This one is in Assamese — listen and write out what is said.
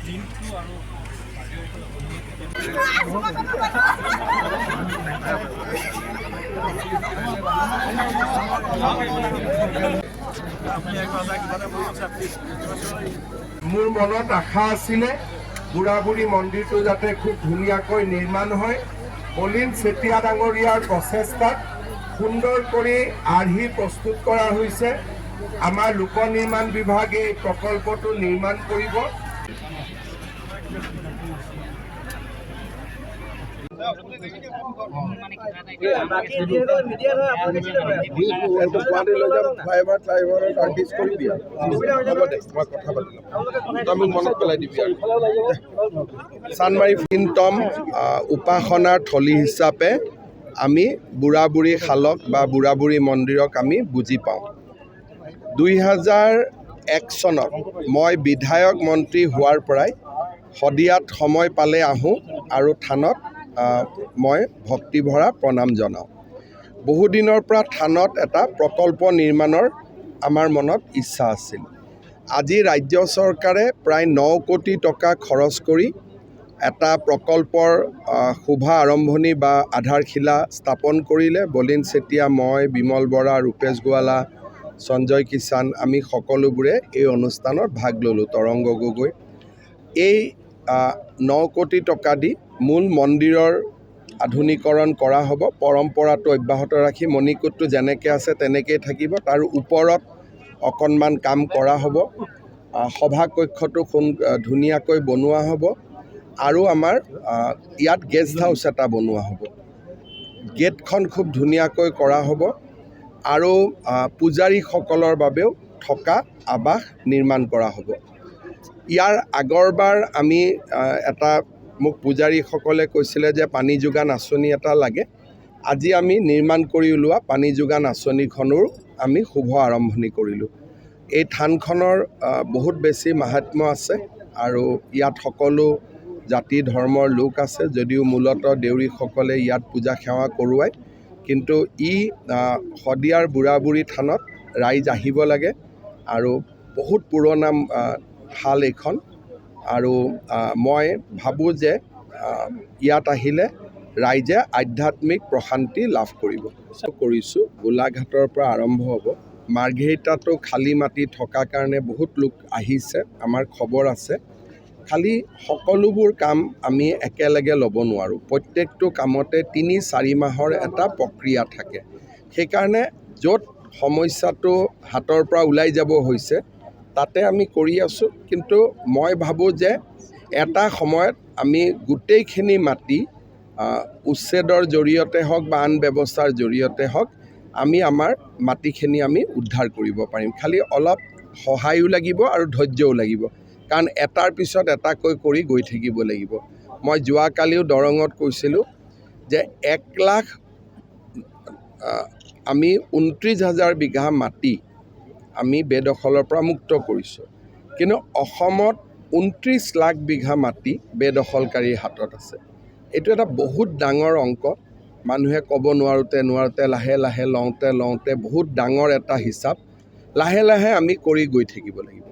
মোৰ মনত আশা আছিলে বুঢ়াবুঢ়ী মন্দিৰটো যাতে খুব ধুনীয়াকৈ নিৰ্মাণ হয়। বলিন চেতিয়া ডাঙৰীয়াৰ প্ৰচেষ্টাত সুন্দৰ কৰি আৰ্হি প্ৰস্তুত কৰা হৈছে। আমাৰ লোক নিৰ্মাণ বিভাগে এই প্ৰকল্পটো নিৰ্মাণ কৰিব। চানমাৰী ফিনটম উপাসনাৰ থলী হিচাপে আমি বুঢ়াবুঢ়ী খালক বা বুঢ়াবুঢ়ী মন্দিৰক আমি বুজি পাওঁ। 2001 চনত মই বিধায়ক মন্ত্ৰী হোৱাৰ পৰাই শদিয়াত সময় পালে আহোঁ আৰু থানত মই ভক্তিভৰা প্ৰণাম জনাওঁ। বহুদিনৰ পৰা থানত এটা প্ৰকল্প নিৰ্মাণৰ আমাৰ মনত ইচ্ছা আছিল। আজি ৰাজ্য চৰকাৰে প্ৰায় 9 কোটি টকা খৰচ কৰি এটা প্ৰকল্পৰ শুভ আৰম্ভণি বা আধাৰশিলা স্থাপন কৰিলে। বলিন চেতিয়া, মই, বিমল বৰা, ৰূপেশ গোৱালা, সঞ্জয় কিষাণ আমি সকলোবোৰে এই অনুষ্ঠানত ভাগ ল'লোঁ। তৰংগ গগৈ। এই 9 কোটি টকা দি মূল মন্দিৰৰ আধুনিকৰণ কৰা হ'ব। পৰম্পৰাটো অব্যাহত ৰাখি মণিকূটটো যেনেকৈ আছে তেনেকৈয়ে থাকিব। তাৰ ওপৰত অকণমান কাম কৰা হ'ব। সভাকক্ষটো ধুনীয়াকৈ বনোৱা হ'ব আৰু আমাৰ ইয়াত গেষ্ট হাউচ এটা বনোৱা হ'ব। গেটখন খুব ধুনীয়াকৈ কৰা হ'ব আৰু পূজাৰীসকলৰ বাবেও থকা আৱাস নিৰ্মাণ কৰা হ'ব। ইয়াৰ আগৰবাৰ আমি মোক পূজাৰীসকলে কৈছিলে যে পানী যোগান আঁচনি এটা লাগে। আজি আমি নিৰ্মাণ কৰি ওলোৱা পানী যোগান আঁচনিখনৰ আমি শুভ আৰম্ভণি কৰিলোঁ। এই থানখনৰ বহুত বেছি মাহাত্ম্য আছে আৰু ইয়াত সকলো জাতি ধৰ্মৰ লোক আছে। যদিও মূলতঃ দেউৰীসকলে ইয়াত পূজা সেৱা কৰোৱায়, কিন্তু শদিয়াৰ বুঢ়াবুঢ়ী থানত ৰাইজ আহিব লাগে আৰু বহুত পুৰণা থাল এইখন। আৰু মই ভাবোঁ যে ইয়াত আহিলে ৰাইজে আধ্যাত্মিক প্ৰশান্তি লাভ কৰিছোঁ। গোলাঘাটৰ পৰা আৰম্ভ হ'ব। মাৰ্ঘেৰিটাতো খালী মাটি থকাৰ কাৰণে বহুত লোক আহিছে, আমাৰ খবৰ আছে। খালি সকলোবোৰ কাম আমি একেলগে ল'ব নোৱাৰোঁ। প্ৰত্যেকটো কামতে 3-4 মাহৰ এটা প্ৰক্ৰিয়া থাকে। সেইকাৰণে য'ত সমস্যাটো হাতৰ পৰা ওলাই যাব হৈছে তাতে আমি কৰি আছোঁ। কিন্তু মই ভাবোঁ যে এটা সময়ত আমি গোটেইখিনি মাটি উচ্ছেদৰ জৰিয়তে হওক বা আন ব্যৱস্থাৰ জৰিয়তে হওক আমি আমাৰ মাটিখিনি আমি উদ্ধাৰ কৰিব পাৰিম। খালি অলপ সহায়ো লাগিব আৰু ধৈৰ্যও লাগিব, কাৰণ এটাৰ পিছত এটাকৈ কৰি গৈ থাকিব লাগিব। মই যোৱাকালিও দৰঙত কৈছিলোঁ যে 29,000 বিঘা মাটি আমি বেদখলৰ পৰা মুক্ত কৰিছোঁ। কিন্তু অসমত 29 লাখ বিঘা মাটি বেদখলকাৰীৰ হাতত আছে। এইটো এটা বহুত ডাঙৰ অংক। মানুহে ক'ব নোৱাৰোঁতে লাহে লাহে লওঁতে বহুত ডাঙৰ এটা হিচাপ। লাহে লাহে আমি কৰি গৈ থাকিব লাগিব।